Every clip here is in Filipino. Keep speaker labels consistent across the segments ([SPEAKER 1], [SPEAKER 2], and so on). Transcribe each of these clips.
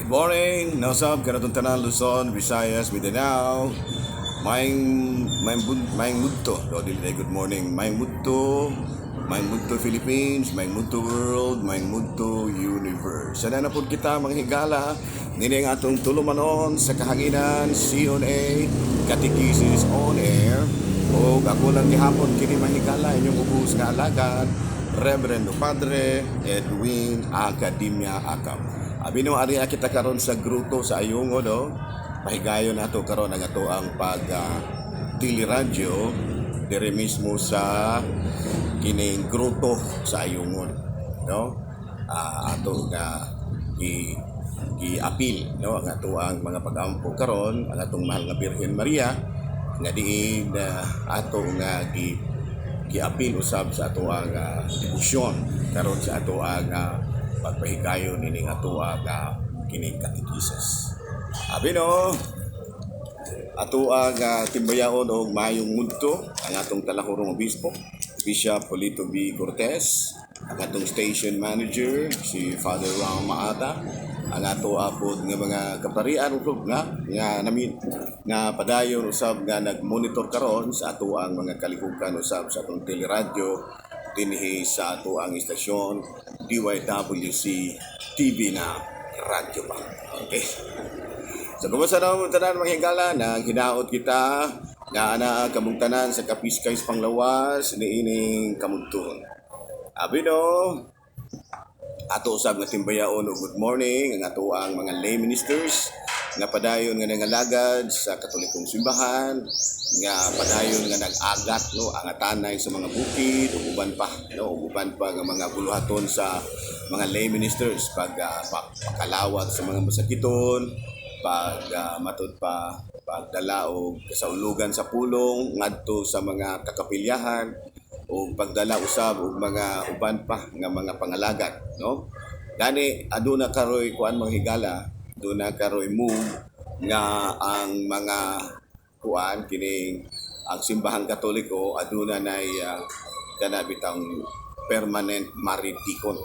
[SPEAKER 1] Good morning, nasab kanatong tanan Luzon, Visayas, Mindanao. Maing mudto. Do dili good morning. Maing mudto Philippines, maing mudto world, maing mudto universe. Sana na pud kita mga higala nini ang atong tulumanon sa kahanginan CONA Catechesis on Air. O ako lang gihapon kini mahigala inyong ubos nga alagad Reverendo Padre Edwin Academia Akam. Abino ari kita karon sa gruto sa Ayungo do. Pahigayon nato karon ang ato ang pag teleradyo dire mismo sa kining gruto sa Ayungon, no? Ato nga i-appeal, no, ang ato ang mga pag-ampo karon ang atong mahal nga Birhen Maria nga diin ato nga gi-appeal usab sa ato ang debosyon karon sa ato ang pagpahigayon nining ato ang kining katekises. Abi no, ato ang timbayaon og maayong mudto ang atong talahurong obispo, Bishop Polito B. Cortez, ang atong station manager si Father Ram Maata, ang ato apod nga mga kaparian usab nga padayon usab nga nagmonitor karon sa ato ang mga kalihukan usab sa atong teleradyo dinhi sa ato ang istasyon DYWC TV na radyo pa. Okay. So kumusta na mo tanan mga higala na hinaot kita nga ana kamungtanan sa Kapiskays Panglawas niining kamudton. Abi no, ato usab nga timbayaon og good morning ang ato ang mga lay ministers nga padayon nga nangalagad sa Katolikong simbahan nga padayon nga nag-agat no ang atanay sa mga bukid ug uban pa nga mga buluhaton sa mga lay ministers pagkalawat sa mga masakiton, matud pa pagdala og kasaulugan sa pulong ngadto sa mga kakapilyahan o pagdala usab og mga uban pa nga mga pangalagat, no? Gani aduna karoy kuan mga higala, aduna karoy move nga ang mga kuan kining ang simbahang Katoliko aduna nay kana bitang permanent married deacon.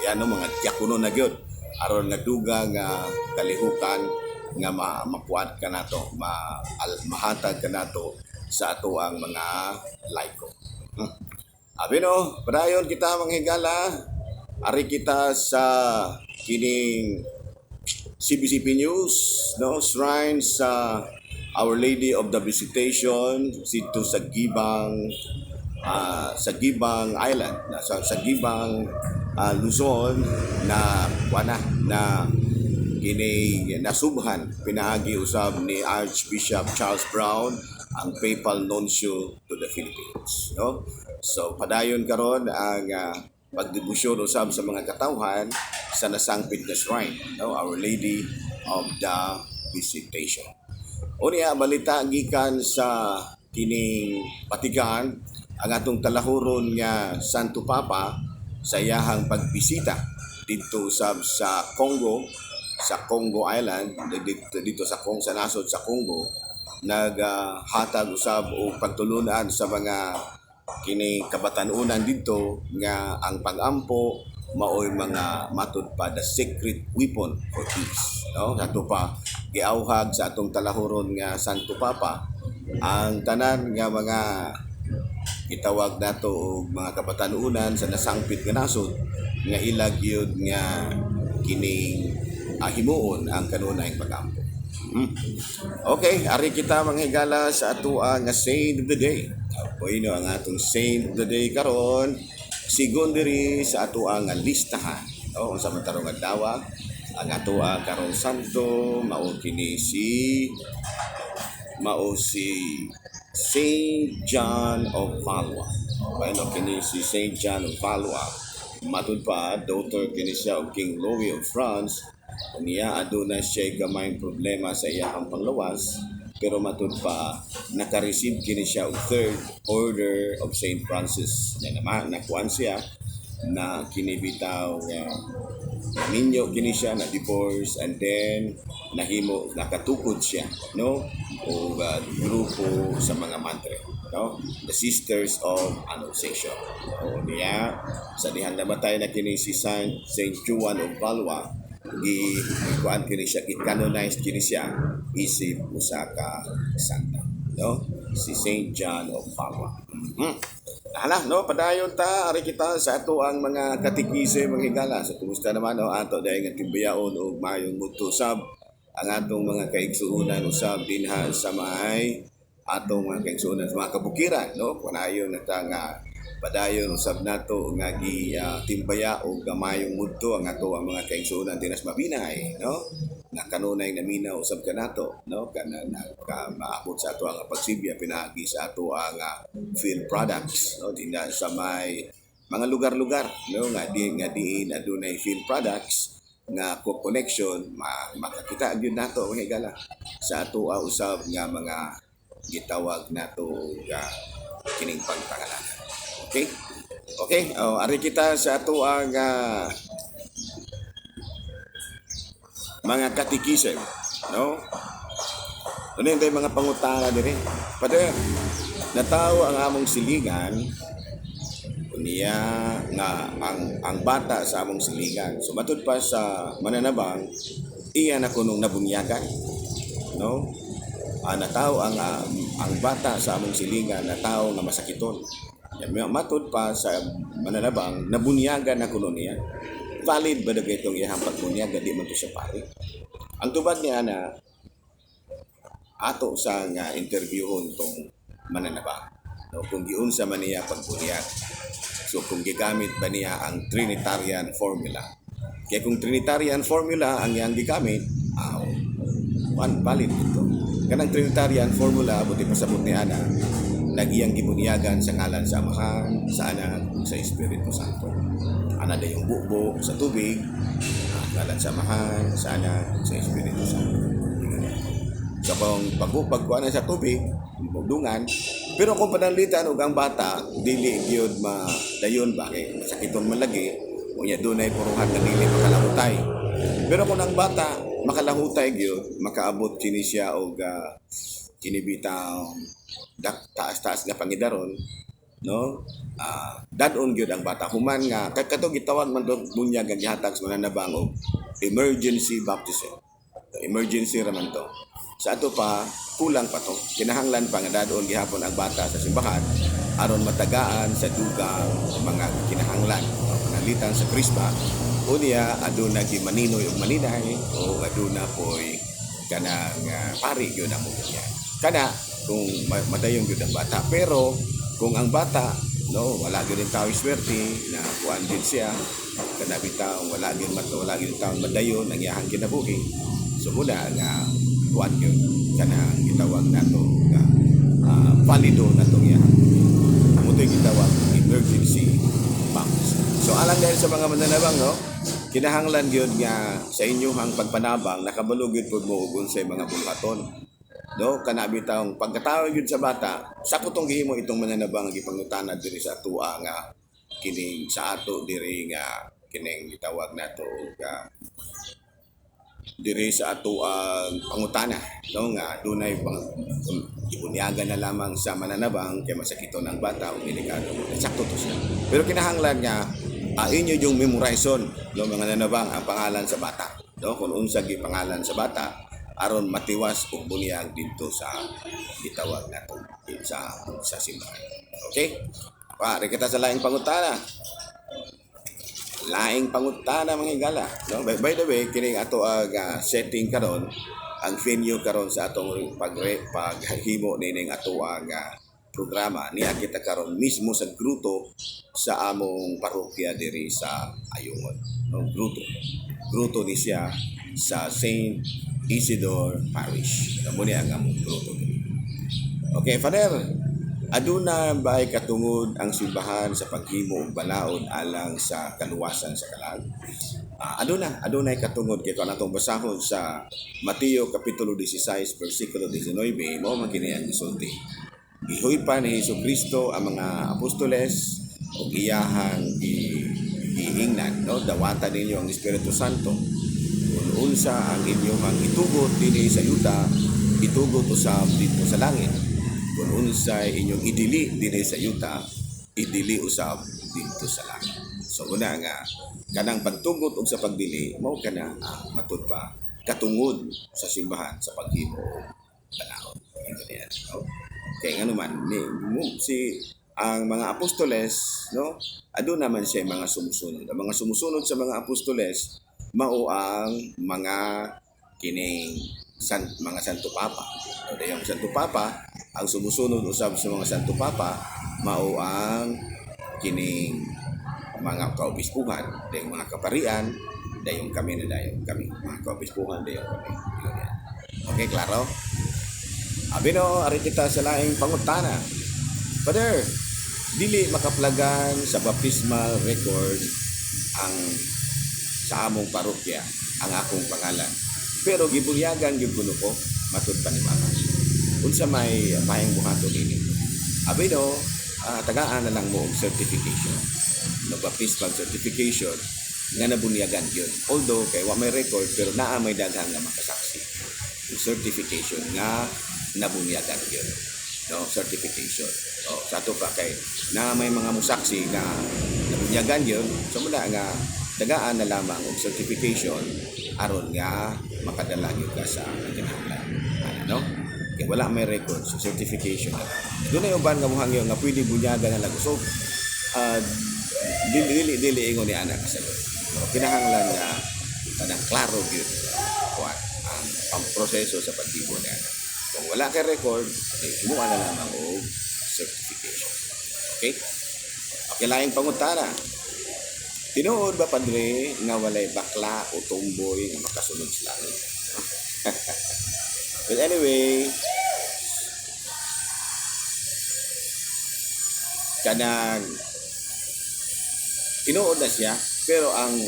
[SPEAKER 1] Ayan no, mga diakono na gyud aron naduga nga kalihukan nga mapuad ka nato, mahatag ka nato sa ato ang mga laiko. Abi no, padayon kita mga higala, ari kita sa kining CBCP News, no, shrine sa Our Lady of the Visitation dito sa Gibang Island, sa Gibang Luzon na kini nasubhan pinaagi usab ni Archbishop Charles Brown ang papal nuncio to the Philippines, no? So padayon karon ang pagdebosyon usab sa mga katawhan sa nasangpit nga shrine, no? Our Lady of the Visitation. Unya balita gikan sa kining Vatican ang atong talahuron nga Santo Papa sa iyahang pagbisita dito sa Congo, sa Congo Island, dito sa nasod sa Congo, naghatag usab og pagtulunan sa mga kini kabatanunan dito nga ang pag-ampo maoy mga matud pa the secret weapon for peace, no? Ato pa giauhag sa atong talahuron nga Santo Papa ang tanan nga mga gitawag nato og mga kabatanunan sa nasangpit nga nasod nga ilag yun nga kining himuon ang kanunayng pag-ampo. Okay, ari kita mga higala sa ato nga Saint of the Day. Bueno, ang atong Saint of the Day karon sigon diri sa ato ang listahan, no, sa matarong adlaw ang ato karong santo mao si Saint John of Valua. Bueno, kini si Saint John of Valua matud pa daughter kini siya og King Louis of France. Niya aduna siya gamayng problema sa iyang panglawas pero matud pa naka-receive kini siya og Third Order of Saint Francis. Nakuan siya na kinibitaw minyo kini siya na divorce and then nakatukod siya, no, o grupo sa mga madre, no, the Sisters of Annunciation. O niya sa dihang namatay na kini si Saint Juan of Valua kuan kini siya, canonized kini siya isip usa ka santa, no? Si Saint John of Padua. Hala, no, padayon ta ari kita sa ato ang mga katikise mga higala. So kumusta naman no ato dahil nga timbayaon og mayong mudto sab ang atong mga kaigsuonan usab dinha sa may atong mga kaigsuonan sa mga kabukiran, no? Padayon na ta nga padayon usab nato nga timbaya og gamayong mudto ang ato ang mga kaigsuonan dinas mabinay, no? Nga kanunay na minaw usab kanato, no? Kana maabot sa ato ang pagsibya pinaagi sa ato ang field products, no? Dinha sa may mga lugar-lugar, no? Nga diin adunay field products nga connection makakita gyud nato mga higala sa ato usab nga mga gitawag nato kining pagpangalanan. Okay? Okay, ari kita sa ato ang mga katikisem, no? Ano yung mga pangutana diri? Pader, natawo ang among silingan niya nga ang bata sa among silingan. So matud pa sa mananabang iya na kunong nabunyagan, no? Natawo ang bata sa among silingan, natawo nga masakiton. Matud pa sa mananabang nabunyagan na kuno niya. Valid ba daga itong iyang pagbunyagan, di man to siya pari. Ang tubag niya na ato sa nga interviewon tong mananabang, no? Kung giunsa man niya pagbunyag. So kung gigamit ba niya ang Trinitarian formula. Kaya kung Trinitarian formula ang iyang gigamit, valid ito. Kanang Trinitarian formula, buti pasabot ni Ana, nag-iyang gibunyagan sa ngalan sa Amahan, sa Anak, sa Espiritu Santo. Ana na yung bukbo sa tubig, ngalan sa Amahan, sa Anak, sa Espiritu Santo. So kung pagkuha na sa tubig, dungan, pero kung panalitan og ang bata, dili gyud madayon ba kay sakiton man lagi, unya dunay puruhan nga dili makalahutay. Pero kung ang bata makalahutay gyud, makaabot kini siya og kinibitaw taas-taas nga pangidaron, no? Dadon gyud ang bata human nga kadto gitawag man dog bunyag nga gihatag sa mananabang og emergency baptism. Emergency raman to. Sa ato pa kulang pa to. Kinahanglan pa nga dadon gihapon ang bata sa simbahan aron matagaan sa dugang mga kinahanglan. Panalitan sa krisma unya aduna gimaninoy og maninay o aduna poy kanang pari gyud ang munya. Kana kung madayon gyud ang bata, pero kung ang bata no wala gyud ang tawo swerte na kuan din siya kana bitaw wala gyud tawo madayon ang iyang kinabuhi. So muna nga kuan gyud kana gitawag nato nga valido nato iya. Amo to gitawag emergency baptism. So alang dahil sa mga mananabang no, kinahanglan gyud nga sa inyong pagpanabang nakabalo gyud pud mo ug unsay mga bulaton. No, kana bitaw pagkatawag gyud sa bata, sakto tong gihimo itong mananabang nga gipangutana diri sa atua nga kining sa ato diri nga kining gitawag nato nga diri sa ato ang pangutana, no, nga dunay ibunyagan na lamang sa mananabang kay masakiton ang bata o delikado. Sakto to siya. Pero kinahanglan nga inyo yung memorization, no, mga nanabang ang pangalan sa bata, no, kung unsa gi pangalan sa bata aron matiwas og bunyag dito sa gitawag nato sa simbahan. Okay? Pare kita sa laing pangutana. Laing pangutana mga higala, no? By the way, kining ato setting karon, ang venue karon sa atong paghimo nining ato ang programa niya kita karon mismo sa gruto sa among parokya diri sa Ayungon. No, gruto ni siya sa Saint Isidore Parish. Amo ni ang among gruto. Okay, Father, aduna ba ay katungod ang simbahan sa paghimo og balaod alang sa kaluwasan sa kalag? Adunay katungod kay kanang atong basahon sa Mateo kapitulo 16 bersikulo 19 mao man kini ang gisulti. Gihoy pa ni Jesucristo ang mga apostoles o iyahang giingnan, no, dawatan ninyo ang Espiritu Santo. Kung unsa ang inyong itugot dinhi sa yuta, itugot usab dito sa langit. Kung unsa inyong idili dinhi sa yuta, idili usab dito sa langit. So una nga kanang pagtugot og sa pagdili mao kana matud pa katungod sa simbahan sa paghimo og balaod. Ito niya, no? Kaya nga naman si ang mga apostoles, no, ado naman siya mga sumusunod. Ang mga sumusunod sa mga apostoles mao ang mga kining mga Santo Papa. O yung Santo Papa, ang sumusunod usab sa mga Santo Papa mao ang kining mga kaobispuhan, dayong mga kaparian, dayong kami mga kaobispuhan, dayong kami. Okay, klaro? Abi no, ari kita sa laing pangutana. Father, dili makaplagan sa baptismal record ang sa among parokya ang akong pangalan. Pero gibulyagan gyud kuno ko matud pa ni Mama. Unsa may mahing buhaton ini? Abi no, tagaan na lang mo og certification. No baptismal certification nga nabunyagan yun. Although kay wa may record pero naa may daghan nga makasaksi. Yung certification nga nabunyagan yun. No, certification. So, sa ato pa kay na may mga musaksi na nabunyagan yun, so mula nga tagaan na lamang og certification aron nga makadala gyud ka sa kinahanglan. Ano? Kay wala may record so certification na. Doon na yung ban nga muhangyo nga pwede bunyagan na lang. So, dili ingon ni anak sa Lord. So, kinahanglan nga tanang klaro gyud ang proseso sa pagtibo ni anak. Kung wala kay record, himuan na lamang og certification. Okay? Okay, laing pangutana. Tinuod ba, Padre, nga walay bakla o tomboy nga makasunod sa langit? But anyway, kanang tinuod na siya, pero ang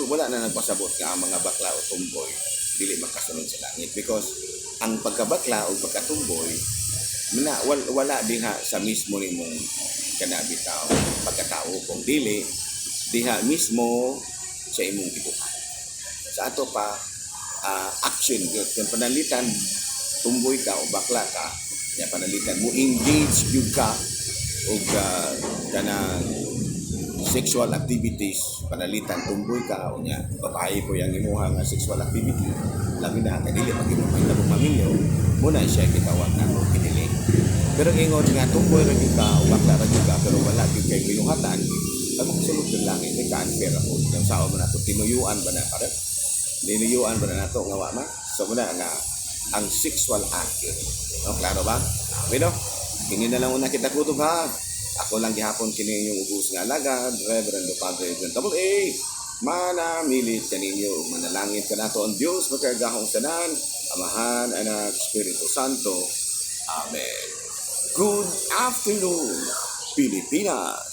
[SPEAKER 1] wala na nagpasabot nga ang mga bakla o tomboy dili makasunod sa langit because ang pagkabakla o pagkatumboy wala diha sa mismo nimong kanabitaw pagkatao kung dili diha mismo sa imong gibuhat. Sa ato pa action gyud kung panalitan tumboy ka o bakla ka ya panalitan mo engage gyud ka og kanang sexual activities panalitan tumboy ka o nya babae po yang imuha nga sexual activity labi na kadili pag imuha na pamilyo muna siya gitawag na o pinili. Pero ingon nga tumboy ra gyud ka o bakla ra gyud ka pero wala gyud kay binuhatan ang sulod ng langit ni kan pero ko yung sao man nato tinuyuan ba na para dinuyuan ba na nato nga wa ma so muna nga ang sexual act no klaro ba pero kini na lang una kita kutob ha. Ako lang gihapon kini yung ubos nga alagad, Reverendo Padre John Double A. Manamilit kaninyo, manalangin ka nato ang Diyos, magkagahong tanan, Amahan, Anak, Espiritu Santo. Amen. Good afternoon, Pilipinas.